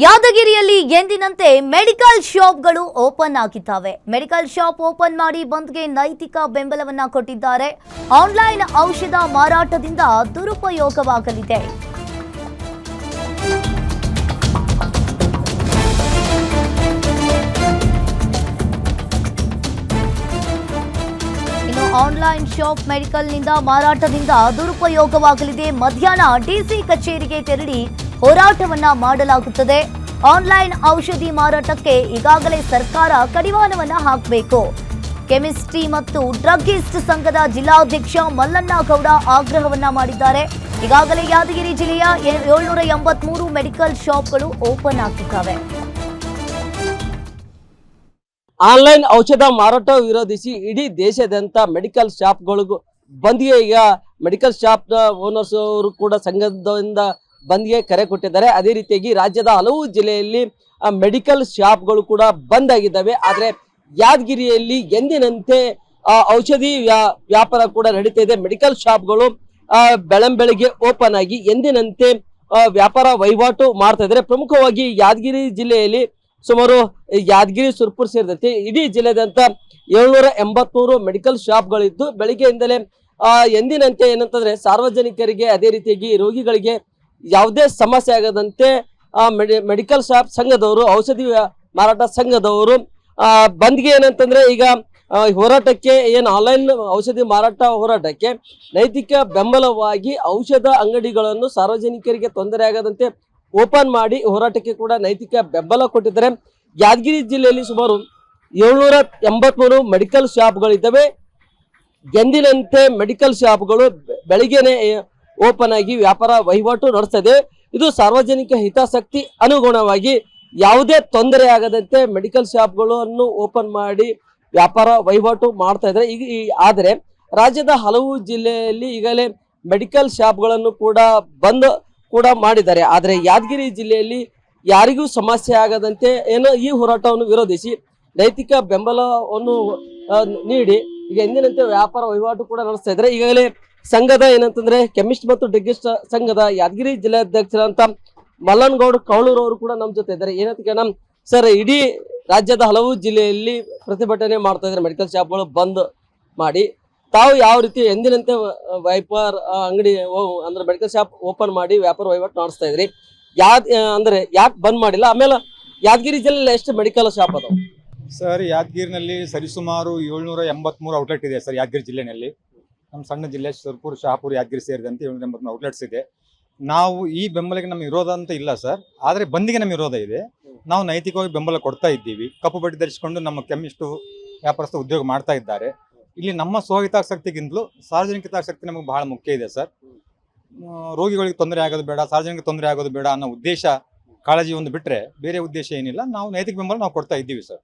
ಯಾದಗಿರಿಯಲ್ಲಿ ಎಂದಿನಂತೆ medical ಶಾಪ್ಗಳು open ಆಗಿದ್ದಾವೆ. ಮೆಡಿಕಲ್ ಶಾಪ್ ಓಪನ್ ಮಾಡಿ ಬಂದ್ಗೆ ನೈತಿಕ ಬೆಂಬಲವನ್ನ ಕೊಟ್ಟಿದ್ದಾರೆ. ಆನ್ಲೈನ್ ಔಷಧ ಮಾರಾಟದಿಂದ ದುರುಪಯೋಗವಾಗಲಿದೆ. ಇನ್ನು ಆನ್ಲೈನ್ ಶಾಪ್ ಮೆಡಿಕಲ್ನಿಂದ ಮಾರಾಟದಿಂದ ದುರುಪಯೋಗವಾಗಲಿದೆ. ಮಧ್ಯಾಹ್ನ ಡಿಸಿ ಕಚೇರಿಗೆ ತೆರಳಿ ಹೋರಾಟವನ್ನ ಮಾಡಲಾಗುತ್ತದೆ. ಆನ್ಲೈನ್ ಔಷಧಿ ಮಾರಾಟಕ್ಕೆ ಈಗಾಗಲೇ ಸರ್ಕಾರ ಕಡಿವಾಣವನ್ನ ಹಾಕಬೇಕು. ಕೆಮಿಸ್ಟ್ರಿ ಮತ್ತು ಡ್ರಗ್ಗಿಸ್ಟ್ ಸಂಘದ ಜಿಲ್ಲಾಧ್ಯಕ್ಷ ಮಲ್ಲಣ್ಣಗೌಡ ಆಗ್ರಹವನ್ನ ಮಾಡಿದ್ದಾರೆ. ಈಗಾಗಲೇ ಯಾದಗಿರಿ ಜಿಲ್ಲೆಯ 783 ಮೆಡಿಕಲ್ ಶಾಪ್ಗಳು ಓಪನ್ ಆಗಿದ್ದಾವೆ. ಆನ್ಲೈನ್ ಔಷಧ ಮಾರಾಟ ವಿರೋಧಿಸಿ ಇಡೀ ದೇಶಾದ್ಯಂತ ಮೆಡಿಕಲ್ ಶಾಪ್ಗಳಿಗೂ ಬಂದ್ಗೆ ಈಗ ಮೆಡಿಕಲ್ ಶಾಪ್ ಓನರ್ಸ್ ಅವರು ಕೂಡ ಸಂಘದಿಂದ ಬಂದ್ಗೆ ಕರೆ ಕೊಟ್ಟಿದ್ದಾರೆ. ಅದೇ ರೀತಿಯಾಗಿ ರಾಜ್ಯದ ಹಲವು ಜಿಲ್ಲೆಯಲ್ಲಿ ಮೆಡಿಕಲ್ ಶಾಪ್ಗಳು ಕೂಡ ಬಂದ್ ಆಗಿದ್ದಾವೆ. ಆದ್ರೆ ಯಾದಗಿರಿಯಲ್ಲಿ ಎಂದಿನಂತೆ ಔಷಧಿ ವ್ಯಾಪಾರ ಕೂಡ ನಡೀತಾ ಇದೆ. ಮೆಡಿಕಲ್ ಶಾಪ್ಗಳು ಬೆಳಂಬೆಳಗ್ಗೆ ಓಪನ್ ಆಗಿ ಎಂದಿನಂತೆ ವ್ಯಾಪಾರ ವಹಿವಾಟು ಮಾಡ್ತಾ ಇದ್ದಾರೆ. ಪ್ರಮುಖವಾಗಿ ಯಾದಗಿರಿ ಜಿಲ್ಲೆಯಲ್ಲಿ ಸುಮಾರು ಯಾದಗಿರಿ ಸುರ್ಪುರ್ ಸೇರಿದಂತೆ ಇಡೀ ಜಿಲ್ಲೆಯಾದ್ಯಂತ 783 ಮೆಡಿಕಲ್ ಶಾಪ್ಗಳಿದ್ದು ಬೆಳಿಗ್ಗೆಯಿಂದಲೇ ಎಂದಿನಂತೆ ಏನಂತಂದ್ರೆ ಸಾರ್ವಜನಿಕರಿಗೆ ಅದೇ ರೀತಿಯಾಗಿ ರೋಗಿಗಳಿಗೆ ಯಾವುದೇ ಸಮಸ್ಯೆ ಆಗದಂತೆ ಮೆಡಿಕಲ್ ಶಾಪ್ ಸಂಘದವರು ಔಷಧಿ ಮಾರಾಟ ಸಂಘದವರು ಬಂದ್ಗೆ ಏನಂತಂದ್ರೆ ಈಗ ಹೋರಾಟಕ್ಕೆ ಏನು ಆನ್ಲೈನ್ ಔಷಧಿ ಮಾರಾಟ ಹೋರಾಟಕ್ಕೆ ನೈತಿಕ ಬೆಂಬಲವಾಗಿ ಔಷಧ ಅಂಗಡಿಗಳನ್ನು ಸಾರ್ವಜನಿಕರಿಗೆ ತೊಂದರೆ ಆಗದಂತೆ ಓಪನ್ ಮಾಡಿ ಹೋರಾಟಕ್ಕೆ ಕೂಡ ನೈತಿಕ ಬೆಂಬಲ ಕೊಟ್ಟಿದ್ದಾರೆ. ಯಾದಗಿರಿ ಜಿಲ್ಲೆಯಲ್ಲಿ ಸುಮಾರು 783 ಮೆಡಿಕಲ್ ಶಾಪ್ಗಳಿದ್ದಾವೆ. ಎಂದಿನಂತೆ ಮೆಡಿಕಲ್ ಶಾಪ್ಗಳು ಬೆಳಿಗ್ಗೆನೆ ಓಪನ್ ಆಗಿ ವ್ಯಾಪಾರ ವಹಿವಾಟು ನಡೆಸ್ತದೆ. ಇದು ಸಾರ್ವಜನಿಕ ಹಿತಾಸಕ್ತಿ ಅನುಗುಣವಾಗಿ ಯಾವುದೇ ತೊಂದರೆ ಆಗದಂತೆ ಮೆಡಿಕಲ್ ಶಾಪ್ಗಳನ್ನು ಓಪನ್ ಮಾಡಿ ವ್ಯಾಪಾರ ವಹಿವಾಟು ಮಾಡ್ತಾ ಇದ್ದಾರೆ. ಆದರೆ ರಾಜ್ಯದ ಹಲವು ಜಿಲ್ಲೆಯಲ್ಲಿ ಈಗಲೇ ಮೆಡಿಕಲ್ ಶಾಪ್ಗಳನ್ನು ಕೂಡ ಬಂದ್ ಕೂಡ ಮಾಡಿದ್ದಾರೆ. ಆದರೆ ಯಾದಗಿರಿ ಜಿಲ್ಲೆಯಲ್ಲಿ ಯಾರಿಗೂ ಸಮಸ್ಯೆ ಆಗದಂತೆ ಏನೋ ಈ ಹೋರಾಟವನ್ನು ವಿರೋಧಿಸಿ ನೈತಿಕ ಬೆಂಬಲವನ್ನು ನೀಡಿ ಈಗ ಎಂದಿನಂತೆ ವ್ಯಾಪಾರ ವಹಿವಾಟು ಕೂಡ ನಡೆಸ್ತಾ ಇದ್ದಾರೆ. ಈಗಾಗಲೇ ಸಂಘದ ಏನಂತಂದ್ರೆ ಕೆಮಿಸ್ಟ್ ಮತ್ತು ಡ್ರಗ್ಗಿಸ್ಟ್ ಸಂಘದ ಯಾದಗಿರಿ ಜಿಲ್ಲಾಧ್ಯಕ್ಷರಂತ ಮಲ್ಲಣ್ಣಗೌಡ ಕೌಳೂರ್ ಅವರು ಕೂಡ ನಮ್ಮ ಜೊತೆ ಇದ್ದಾರೆ. ಏನಂತ ಸರ್, ಇಡೀ ರಾಜ್ಯದ ಹಲವು ಜಿಲ್ಲೆಯಲ್ಲಿ ಪ್ರತಿಭಟನೆ ಮಾಡ್ತಾ ಇದ್ದಾರೆ ಮೆಡಿಕಲ್ ಶಾಪ್ಗಳು ಬಂದ್ ಮಾಡಿ. ತಾವು ಯಾವ ರೀತಿ ಎಂದಿನಂತೆ ವ್ಯಾಪಾರ ಅಂಗಡಿ ಅಂದ್ರೆ ಮೆಡಿಕಲ್ ಶಾಪ್ ಓಪನ್ ಮಾಡಿ ವ್ಯಾಪಾರ ವಹಿವಾಟು ನಡೆಸ್ತಾ ಇದ್ರಿ, ಅಂದ್ರೆ ಯಾಕೆ ಬಂದ್ ಮಾಡಿಲ್ಲ? ಆಮೇಲೆ ಯಾದಗಿರಿ ಜಿಲ್ಲೆಯಲ್ಲಿ ಎಷ್ಟು ಮೆಡಿಕಲ್ ಶಾಪ್ ಅದಾವ ಸರ್? ಯಾದಗಿರಿನಲ್ಲಿ ಸರಿಸುಮಾರು 783 ಔಟ್ಲೆಟ್ ಇದೆ ಸರ್ ಯಾದಗಿರಿ ಜಿಲ್ಲೆನಲ್ಲಿ. ನಮ್ಮ ಸಣ್ಣ ಜಿಲ್ಲೆ ಸುರ್ಪುರ್, ಶಹಾಪುರ, ಯಾದಗಿರಿ ಸೇರಿದಂತೆ 783 ಔಟ್ಲೆಟ್ಸ್ ಇದೆ. ನಾವು ಈ ಬೆಂಬಲಕ್ಕೆ ನಮ್ಮ ವಿರೋಧ ಅಂತ ಇಲ್ಲ ಸರ್, ಆದರೆ ಬಂದಿಗೆ ನಮ್ಮ ವಿರೋಧ ಇದೆ. ನಾವು ನೈತಿಕವಾಗಿ ಬೆಂಬಲ ಕೊಡ್ತಾ ಇದ್ದೀವಿ. ಕಪ್ಪು ಬಟ್ಟೆ ಧರಿಸಿಕೊಂಡು ನಮ್ಮ ಕೆಮಿಸ್ಟು ವ್ಯಾಪಾರಸ್ಥ ಉದ್ಯೋಗ ಮಾಡ್ತಾ ಇದ್ದಾರೆ. ಇಲ್ಲಿ ನಮ್ಮ ಸ್ವಹಿತಾಸಕ್ತಿಗಿಂತಲೂ ಸಾರ್ವಜನಿಕ ಹಿತಾಸಕ್ತಿ ನಮಗೆ ಬಹಳ ಮುಖ್ಯ ಇದೆ ಸರ್. ರೋಗಿಗಳಿಗೆ ತೊಂದರೆ ಆಗೋದು ಬೇಡ, ಸಾರ್ವಜನಿಕ ತೊಂದರೆ ಆಗೋದು ಬೇಡ ಅನ್ನೋ ಉದ್ದೇಶ, ಕಾಳಜಿ ಒಂದು ಬಿಟ್ಟರೆ ಬೇರೆ ಉದ್ದೇಶ ಏನಿಲ್ಲ. ನಾವು ನೈತಿಕ ಬೆಂಬಲ ನಾವು ಕೊಡ್ತಾ ಇದ್ದೀವಿ ಸರ್.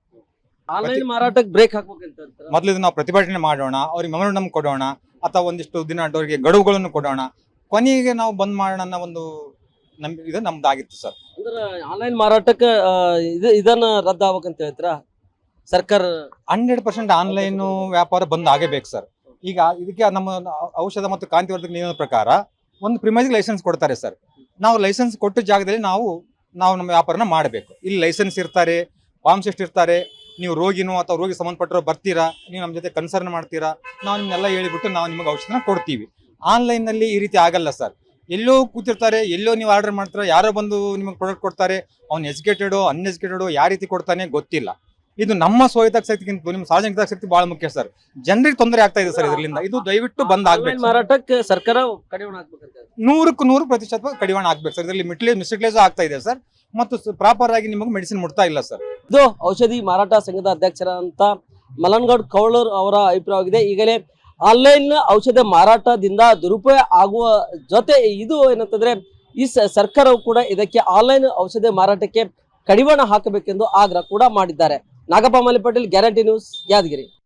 ಆನ್ಲೈನ್ ಮಾರಾಟಕ್ಕೆ ಬ್ರೇಕ್ ಹಾಕ್ಬೇಕಂತ ಮೊದಲು ನಾವು ಪ್ರತಿಭಟನೆ ಮಾಡೋಣ, ಅವ್ರಿಗೆ ಮೆಮೊರಂಡಮ್ ಕೊಡೋಣ, ಅಥವಾ ಒಂದಿಷ್ಟು ದಿನ ಅವರಿಗೆ ಗಡುವುಗಳನ್ನು ಕೊಡೋಣ, ಕೊನೆಗೆ ನಾವು ಬಂದ್ ಮಾಡೋಣ ಅನ್ನೋ ಒಂದು ಇದು ನಮ್ದಾಗಿತ್ತು ಸರ್. ಅಂದ್ರೆ ಆನ್ಲೈನ್ ಮಾರಾಟಕ್ಕೆ ಇದನ್ನ ರದ್ದು ಆಗ್ಬೇಕಂತ ಹೇಳ್ತೀರಾ? ಸರ್ಕಾರ 100% ಆನ್ಲೈನ್ ವ್ಯಾಪಾರ ಬಂದ್ ಆಗಬೇಕು ಸರ್. ಈಗ ಇದಕ್ಕೆ ನಮ್ಮ ಔಷಧ ಮತ್ತು ಕಾಂತಿವರ್ಧಕ ನಿಯಮದ ಪ್ರಕಾರ ಒಂದು ಪ್ರಿಮೈಸ್ ಲೈಸೆನ್ಸ್ ಕೊಡ್ತಾರೆ ಸರ್. ನಾವು ಲೈಸೆನ್ಸ್ ಕೊಟ್ಟ ಜಾಗದಲ್ಲಿ ನಾವು ನಮ್ಮ ವ್ಯಾಪಾರನ ಮಾಡಬೇಕು. ಇಲ್ಲಿ ಲೈಸೆನ್ಸ್ ಇರ್ತಾರೆ, ಫಾರ್ಮಸಿಸ್ಟ್ ಇರ್ತಾರೆ. ನೀವು ರೋಗಿನೋ ಅಥವಾ ರೋಗಿ ಸಂಬಂಧಪಟ್ಟರು ಬರ್ತೀರಾ, ನೀವು ನಮ್ಮ ಜೊತೆ ಕನ್ಸರ್ನ್ ಮಾಡ್ತೀರಾ, ನಾವು ನಿಮ್ನೆಲ್ಲ ಹೇಳಿಬಿಟ್ಟು ನಾವು ನಿಮಗೆ ಔಷಧನ ಕೊಡ್ತೀವಿ. ಆನ್ಲೈನ್ನಲ್ಲಿ ಈ ರೀತಿ ಆಗಲ್ಲ ಸರ್. ಎಲ್ಲೋ ಕೂತಿರ್ತಾರೆ, ಎಲ್ಲೋ ನೀವು ಆರ್ಡರ್ ಮಾಡ್ತೀರಾ, ಯಾರೋ ಬಂದು ನಿಮಗೆ ಪ್ರಾಡಕ್ಟ್ ಕೊಡ್ತಾರೆ. ಅವ್ನು ಎಜುಕೇಟೆಡೋ ಅನ್ಎಜುಕೇಟೆಡೋ ಯಾವ ರೀತಿ ಕೊಡ್ತಾನೆ ಗೊತ್ತಿಲ್ಲ. ಇದು ನಮ್ಮ ಸ್ವಹಿತಾಸಕ್ತಿಗಿಂತ ನಿಮ್ಮ ಸಾರ್ವಜನಿಕ ಹಿತಾಸಕ್ತಿ ಬಹಳ ಮುಖ್ಯ ಸರ್. ಜನರಿಗೆ ತೊಂದರೆ ಆಗ್ತಾ ಇದೆ ಸರ್ ಇದರಿಂದ. ಇದು ದಯವಿಟ್ಟು ಬಂದ್ ಆಗ್ಬೇಕು. ಮಾರಾಟಕ್ಕೆ ಸರ್ಕಾರ ಕಡಿವಾಣ ಹಾಕ್ಬೇಕಂತ 100% ಕಡಿವಾಣ ಆಗ್ಬೇಕು ಸರ್. ಇದರಲ್ಲಿ ಮಿಸ್ಟೇಕ್ಲೇಸ್ ಆಗ್ತಾ ಇದೆ ಸರ್, ಮತ್ತು ಪ್ರಾಪರ್ ಆಗಿ ನಿಮಗೆ ಮೆಡಿಸಿನ್ ಮುಟ್ತಾ ಇಲ್ಲ ಸರ್. ಇದು ಔಷಧಿ ಮಾರಾಟ ಸಂಘದ ಅಧ್ಯಕ್ಷರಂತ ಮಲ್ಲಣ್ಣಗೌಡ ಕೌಳೂರ್ ಅವರ ಅಭಿಪ್ರಾಯವಾಗಿದೆ. ಈಗಲೇ ಆನ್ಲೈನ್ ಔಷಧ ಮಾರಾಟದಿಂದ ದುರುಪಯೋಗ ಆಗುವ ಜೊತೆ ಇದು ಏನಂತಂದ್ರೆ ಈ ಸರ್ಕಾರವು ಕೂಡ ಇದಕ್ಕೆ ಆನ್ಲೈನ್ ಔಷಧ ಮಾರಾಟಕ್ಕೆ ಕಡಿವಾಣ ಹಾಕಬೇಕೆಂದು ಆಗ್ರಹ ಕೂಡ ಮಾಡಿದ್ದಾರೆ. Nagappa Mallipatel, guarantee news, Yadgir.